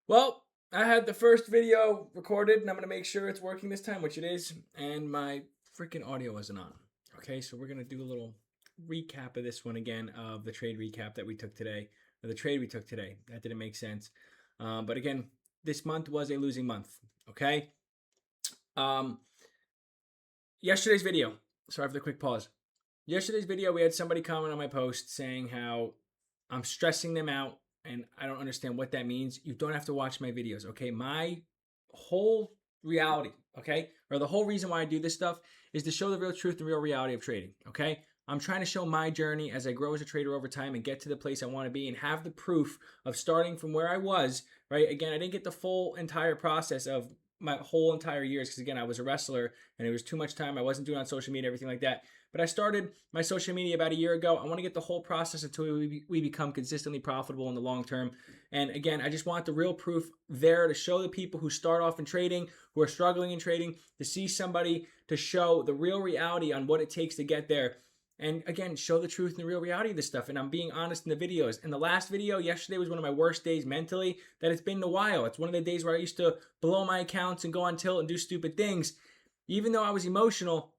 Well, I had the first video recorded and I'm going to make sure it's working this time, which it is, and my freaking audio wasn't on. Okay, so we're going to do a little recap of this one again of the trade recap that we took today, or the trade we took today. That didn't make sense. But again, this month was a losing month. Okay. Um, Yesterday's video, sorry for the quick pause. Yesterday's video, we had somebody comment on my post saying how I'm stressing them out and I don't understand what that means. You don't have to watch my videos, okay? My whole reality, okay, or the whole reason why I do this stuff is to show the real truth and real reality of trading, okay? I'm trying to show my journey as I grow as a trader over time and get to the place I want to be and have the proof of starting from where I was, right? Again, I didn't get the full entire process of my whole entire years because again, I was a wrestler and it was too much time. I wasn't doing on social media, everything like that. But I started my social media about a year ago. I want to get the whole process until we become consistently profitable in the long term. And again, I just want the real proof there to show the people who start off in trading, who are struggling in trading, to see somebody to show the real reality on what it takes to get there. And again, show the truth and the real reality of this stuff. And I'm being honest in the videos. And the last video, yesterday, was one of my worst days mentally that it's been in a while. It's one of the days where I used to blow my accounts and go on tilt and do stupid things. Even though I was emotional,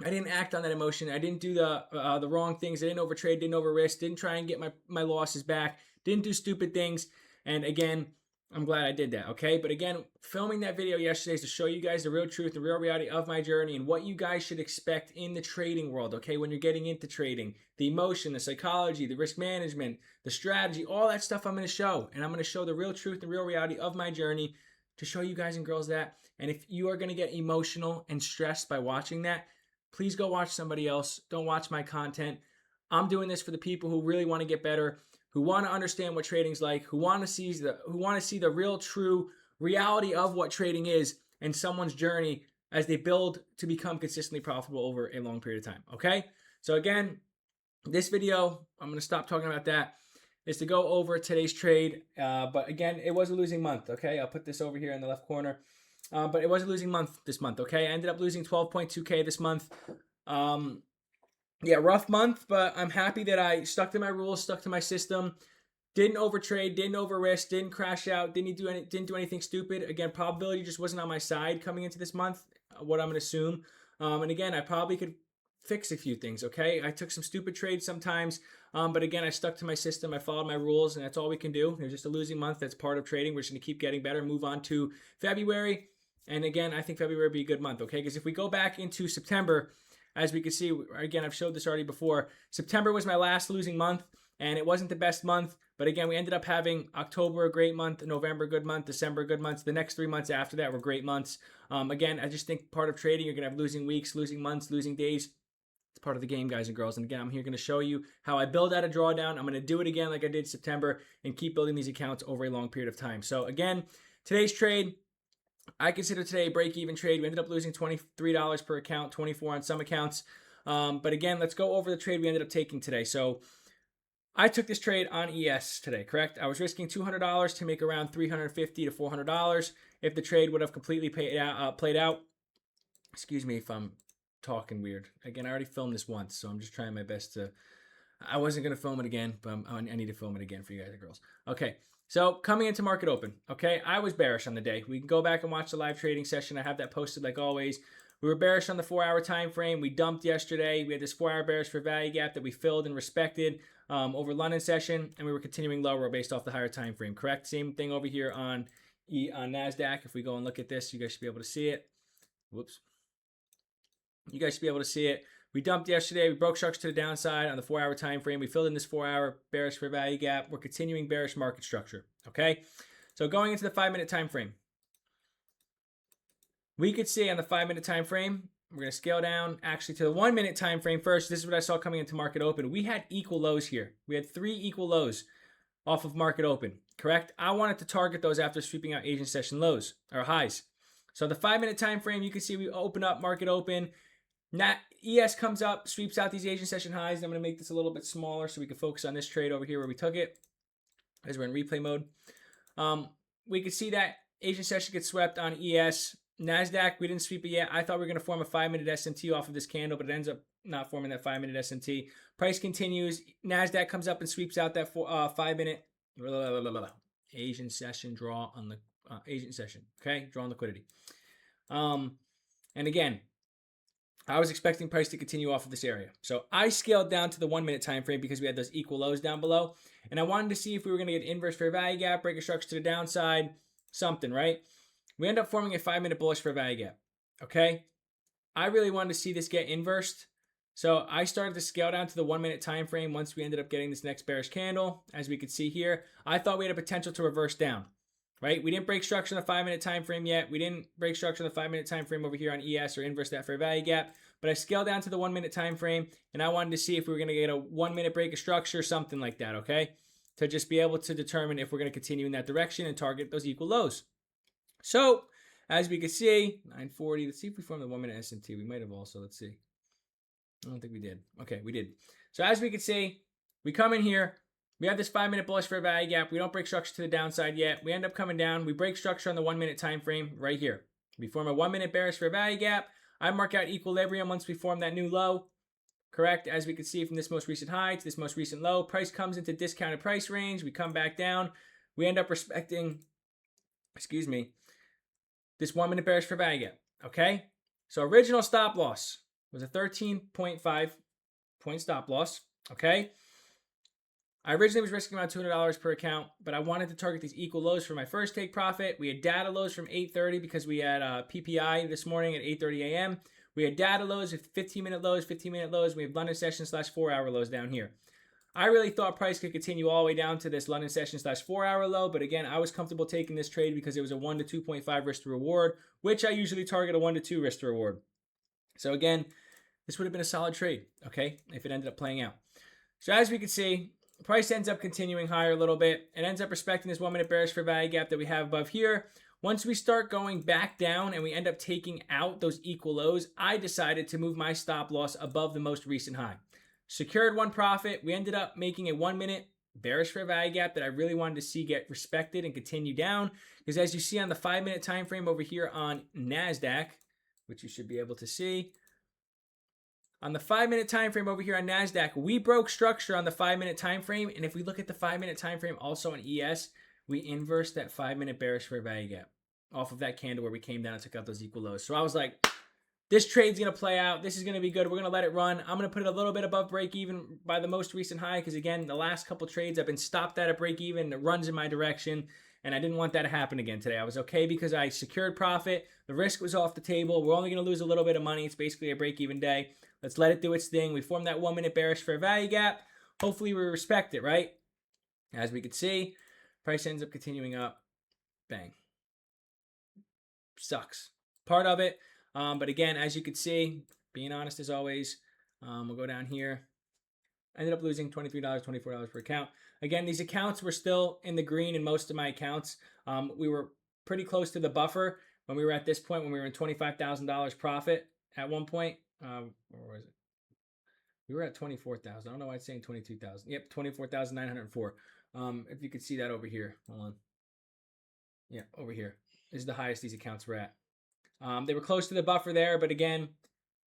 I didn't act on that emotion. I didn't do the wrong things. I didn't overtrade, didn't over risk, didn't try and get my losses back, didn't do stupid things. And again, I'm glad I did that, okay? But again, filming that video yesterday is to show you guys the real truth, the real reality of my journey and what you guys should expect in the trading world, okay? When you're getting into trading, the emotion, the psychology, the risk management, the strategy, all that stuff I'm going to show. And I'm going to show the real truth, the real reality of my journey to show you guys and girls that. And if you are going to get emotional and stressed by watching that, please go watch somebody else. Don't watch my content. I'm doing this for the people who really want to get better, who want to understand what trading's like, who want to see the real true reality of what trading is and someone's journey as they build to become consistently profitable over a long period of time. Okay? So again, this video, I'm going to stop talking about that, is to go over today's trade. But again, it was a losing month. Okay? I'll put this over here in the left corner. But it was a losing month this month. Okay? I ended up losing 12.2K this month. Um, yeah, rough month, but I'm happy that I stuck to my rules, stuck to my system, didn't overtrade, didn't over risk, didn't crash out, didn't do anything stupid. Again, probability just wasn't on my side coming into this month. What I'm gonna assume. And again, I probably could fix a few things. Okay, I took some stupid trades sometimes, but again, I stuck to my system. I followed my rules, and that's all we can do. It was just a losing month. That's part of trading. We're just gonna keep getting better. Move on to February, and again, I think February will be a good month. Okay, because if we go back into September, as we can see, again, I've showed this already before. September was my last losing month, and it wasn't the best month. But again, we ended up having October a great month, November a good month, December a good month. The next 3 months after that were great months. Again, I just think part of trading, you're going to have losing weeks, losing months, losing days. It's part of the game, guys and girls. And again, I'm here going to show you how I build out a drawdown. I'm going to do it again like I did September and keep building these accounts over a long period of time. So again, today's trade, I consider today a break-even trade. We ended up losing $23 per account, 24 on some accounts. But again, let's go over the trade we ended up taking today. So I took this trade on ES today, correct? I was risking $200 to make around $350 to $400 if the trade would have completely played out. Excuse me if I'm talking weird. Again, I already filmed this once, so I'm just trying my best to. I wasn't going to film it again, but I need to film it again for you guys and girls. Okay, so coming into market open, okay, I was bearish on the day. We can go back and watch the live trading session. I have that posted like always. We were bearish on the 4-hour time frame. We dumped yesterday. We had this 4-hour bearish for value gap that we filled and respected over London session, and we were continuing lower based off the higher time frame. Correct. Same thing over here on Nasdaq. If we go and look at this, you guys should be able to see it. Whoops. You guys should be able to see it. We dumped yesterday. We broke sharks to the downside on the 4-hour time frame. We filled in this 4-hour bearish for value gap. We're continuing bearish market structure. Okay, so going into the 5-minute time frame, we could see on the 5-minute time frame, we're going to scale down actually to the 1-minute time frame first. This is what I saw coming into market open. We had equal lows here. We had 3 equal lows off of market open. Correct. I wanted to target those after sweeping out Asian session lows or highs. So the 5-minute time frame, you can see we open up market open. ES comes up, sweeps out these Asian session highs. I'm going to make this a little bit smaller so we can focus on this trade over here where we took it as we're in replay mode. We could see that Asian session gets swept on ES. NASDAQ, we didn't sweep it yet. I thought we were going to form a 5-minute SMT off of this candle, but it ends up not forming that 5-minute SMT. Price continues. NASDAQ comes up and sweeps out that 5-minute. Asian session draw on the Asian session. Okay, draw on liquidity. And again, I was expecting price to continue off of this area. So I scaled down to the 1 minute time frame because we had those equal lows down below. And I wanted to see if we were going to get inverse fair value gap, break a structure to the downside, something, right? We end up forming a 5 minute bullish fair value gap. Okay. I really wanted to see this get inversed. So I started to scale down to the 1 minute time frame once we ended up getting this next bearish candle. As we could see here, I thought we had a potential to reverse down. Right? We didn't break structure in the 5 minute time frame yet. We didn't break structure in the 5 minute time frame over here on ES or inverse that fair value gap. But I scaled down to the 1 minute time frame, and I wanted to see if we were going to get a 1 minute break of structure, something like that, okay? To just be able to determine if we're going to continue in that direction and target those equal lows. So, as we can see, 940. Let's see if we form the 1 minute S&T. We might have also. Let's see. I don't think we did. Okay, we did. So as we can see, we come in here. We have this 5 minute bullish fair value gap. We don't break structure to the downside yet. We end up coming down. We break structure on the 1 minute time frame right here. We form a 1 minute bearish fair value gap. I mark out equilibrium once we form that new low. Correct? As we can see from this most recent high to this most recent low, price comes into discounted price range. We come back down. We end up respecting, this 1 minute bearish fair value gap. Okay? So original stop loss was a 13.5 point stop loss. Okay? I originally was risking around $200 per account, but I wanted to target these equal lows for my first take profit. We had data lows from 8:30 because we had PPI this morning at 8:30 a.m. We had data lows, 15-minute lows, 15-minute lows. We have London session / 4-hour lows down here. I really thought price could continue all the way down to this London session / 4-hour low, but again, I was comfortable taking this trade because it was a 1 to 2.5 risk to reward, which I usually target a 1 to 2 risk to reward. So again, this would have been a solid trade, okay, if it ended up playing out. So as we can see, price ends up continuing higher a little bit. It ends up respecting this 1 minute bearish fair value gap that we have above here. Once we start going back down and we end up taking out those equal lows, I decided to move my stop loss above the most recent high. Secured one profit. We ended up making a 1 minute bearish fair value gap that I really wanted to see get respected and continue down. Because as you see on the 5 minute time frame over here on NASDAQ, which you should be able to see, on the 5 minute time frame over here on NASDAQ, we broke structure on the 5 minute time frame. And if we look at the 5 minute time frame also on ES, we inversed that 5 minute bearish fair value gap off of that candle where we came down and took out those equal lows. So I was like, this trade's going to play out. This is going to be good. We're going to let it run. I'm going to put it a little bit above break even by the most recent high because, again, the last couple trades I've been stopped at a break even. It runs in my direction, and I didn't want that to happen again today. I was okay because I secured profit. The risk was off the table. We're only going to lose a little bit of money. It's basically a break even day. Let's let it do its thing. We formed that 1 minute bearish fair value gap. Hopefully we respect it, right? As we can see, price ends up continuing up. Bang. Sucks. Part of it. But again, as you can see, being honest as always, we'll go down here. Ended up losing $23, $24 per account. Again, these accounts were still in the green in most of my accounts. We were pretty close to the buffer when we were at this point, when we were in $25,000 profit at one point. Where was it? We were at 24,000. I don't know why it's saying 22,000. Yep, 24,904. If you could see that over here. Hold on. Yeah, over here. This is the highest these accounts were at. They were close to the buffer there, but again,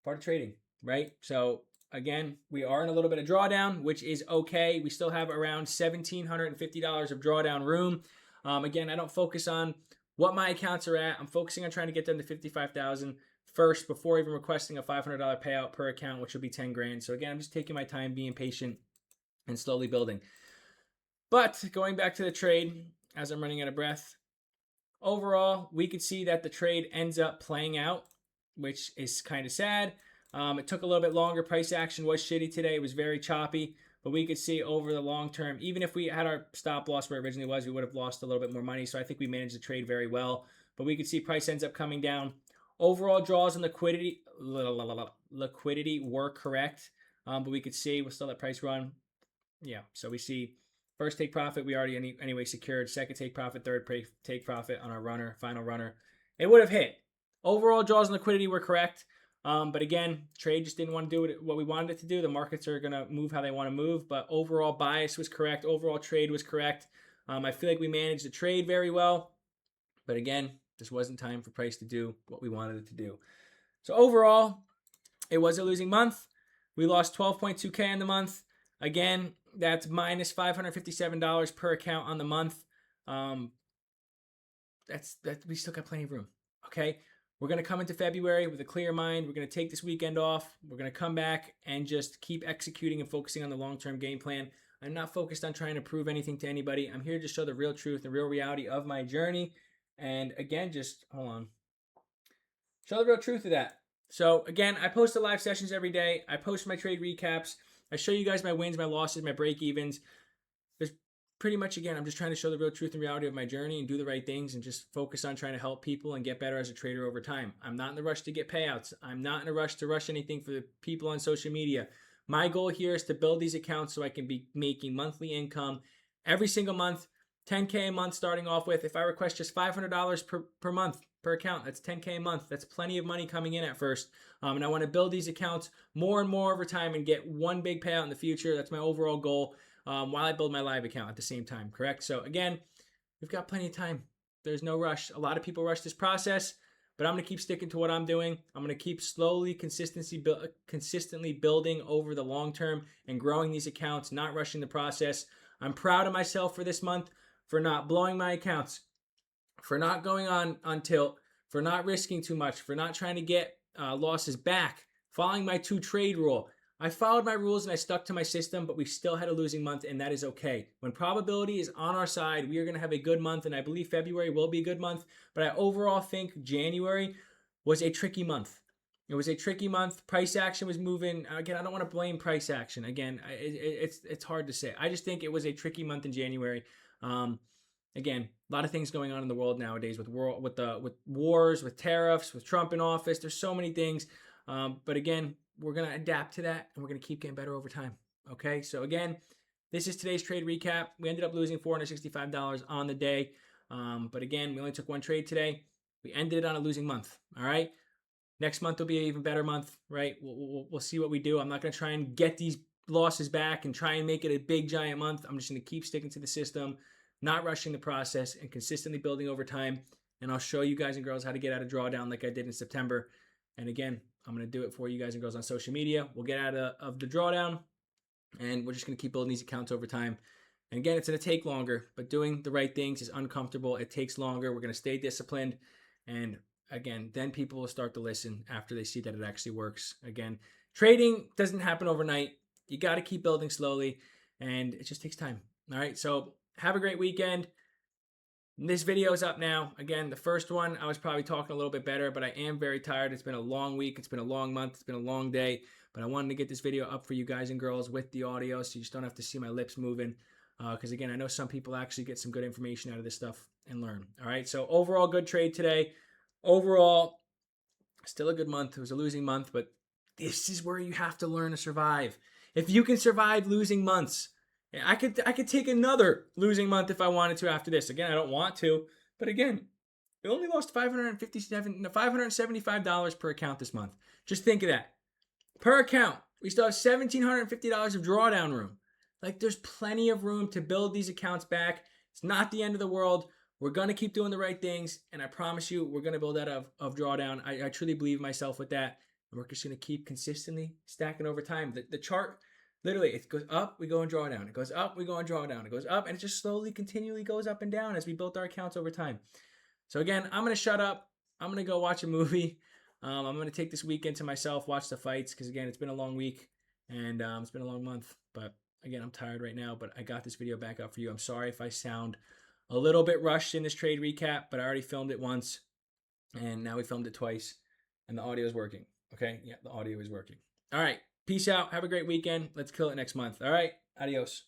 part of trading, right? So again, we are in a little bit of drawdown, which is okay. We still have around $1,750 of drawdown room. Again, I don't focus on what my accounts are at. I'm focusing on trying to get them to 55,000 first before even requesting a $500 payout per account, which will be 10 grand. So again, I'm just taking my time, being patient and slowly building. But going back to the trade, as I'm running out of breath, overall, we could see that the trade ends up playing out, which is kind of sad. It took a little bit longer. Price action was shitty today. It was very choppy, but we could see over the long term, even if we had our stop loss where it originally was, we would have lost a little bit more money. So I think we managed the trade very well, but we could see price ends up coming down. Overall draws and liquidity were correct, but we could see we'll still let price run. Yeah, so we see first take profit, we already anyway secured. Second take profit, third take profit on our runner, final runner. It would have hit. Overall draws and liquidity were correct. But again, trade just didn't want to do what we wanted it to do. The markets are going to move how they want to move, but overall bias was correct. Overall trade was correct. I feel like we managed the trade very well. But again, this wasn't time for price to do what we wanted it to do. So overall, it was a losing month. We lost 12.2K in the month. Again, that's minus $557 per account on the month. That we still got plenty of room. Okay, we're gonna come into February with a clear mind. We're gonna take this weekend off. We're gonna come back and just keep executing and focusing on the long-term game plan. I'm not focused on trying to prove anything to anybody. I'm here to show the real truth, the real reality of my journey. And again, just hold on. Show the real truth of that. So again, I post the live sessions every day. I post my trade recaps. I show you guys my wins, my losses, my break evens. There's pretty much, again, I'm just trying to show the real truth and reality of my journey and do the right things and just focus on trying to help people and get better as a trader over time. I'm not in the rush to get payouts. I'm not in a rush to rush anything for the people on social media. My goal here is to build these accounts so I can be making monthly income every single month, 10K a month starting off with. If I request just $500 per month per account, that's 10K a month. That's plenty of money coming in at first. And I want to build these accounts more and more over time and get one big payout in the future. That's my overall goal. While I build my live account at the same time, correct? So again, we've got plenty of time. There's no rush. A lot of people rush this process, but I'm going to keep sticking to what I'm doing. I'm going to keep slowly, consistently building over the long term and growing these accounts, not rushing the process. I'm proud of myself for this month for not blowing my accounts, for not going on tilt, for not risking too much, for not trying to get losses back, following my 2-trade rule. I followed my rules and I stuck to my system, but we still had a losing month, and that is okay. When probability is on our side, we are going to have a good month, and I believe February will be a good month, but I overall think January was a tricky month. It was a tricky month. Price action was moving. Again, I don't want to blame price action. Again, it's hard to say. I just think it was a tricky month in January. Again, a lot of things going on in the world nowadays with wars, with tariffs, with Trump in office. There's so many things. But again, we're going to adapt to that and we're going to keep getting better over time. Okay. So again, this is today's trade recap. We ended up losing $465 on the day. But again, we only took one trade today. We ended it on a losing month. All right. Next month will be an even better month, right? We'll see what we do. I'm not going to try and get these losses back and try and make it a big giant month. I'm just going to keep sticking to the system, not rushing the process, and consistently building over time. And I'll show you guys and girls how to get out of drawdown like I did in September. And again, I'm going to do it for you guys and girls on social media. We'll get out of the drawdown, and we're just going to keep building these accounts over time. And again, it's going to take longer, but doing the right things is uncomfortable. It takes longer. We're going to stay disciplined. And again, then people will start to listen after they see that it actually works. Again, trading doesn't happen overnight. You got to keep building slowly, and it just takes time. All right, so have a great weekend. This video is up now. Again, the first one, I was probably talking a little bit better, but I am very tired. It's been a long week. It's been a long month. It's been a long day, but I wanted to get this video up for you guys and girls with the audio so you just don't have to see my lips moving. Because again, I know some people actually get some good information out of this stuff and learn. All right, so overall good trade today. Overall, still a good month. It was a losing month, but this is where you have to learn to survive. If you can survive losing months, I could take another losing month if I wanted to after this. Again, I don't want to, but again, we only lost $575 per account this month. Just think of that. Per account, we still have $1,750 of drawdown room. Like, there's plenty of room to build these accounts back. It's not the end of the world. We're going to keep doing the right things, and I promise you, we're going to build out of drawdown. I truly believe myself with that, and we're just going to keep consistently stacking over time. The chart, literally, it goes up, we go and draw down. It goes up, we go and draw down. It goes up, and it just slowly, continually goes up and down as we built our accounts over time. So again, I'm going to shut up. I'm going to go watch a movie. I'm going to take this weekend to myself, watch the fights, because again, it's been a long week, and it's been a long month. But again, I'm tired right now, but I got this video back up for you. I'm sorry if I sound a little bit rushed in this trade recap, but I already filmed it once, and now we filmed it twice, and the audio is working. Okay? Yeah, the audio is working. All right. Peace out. Have a great weekend. Let's kill it next month. All right. Adios.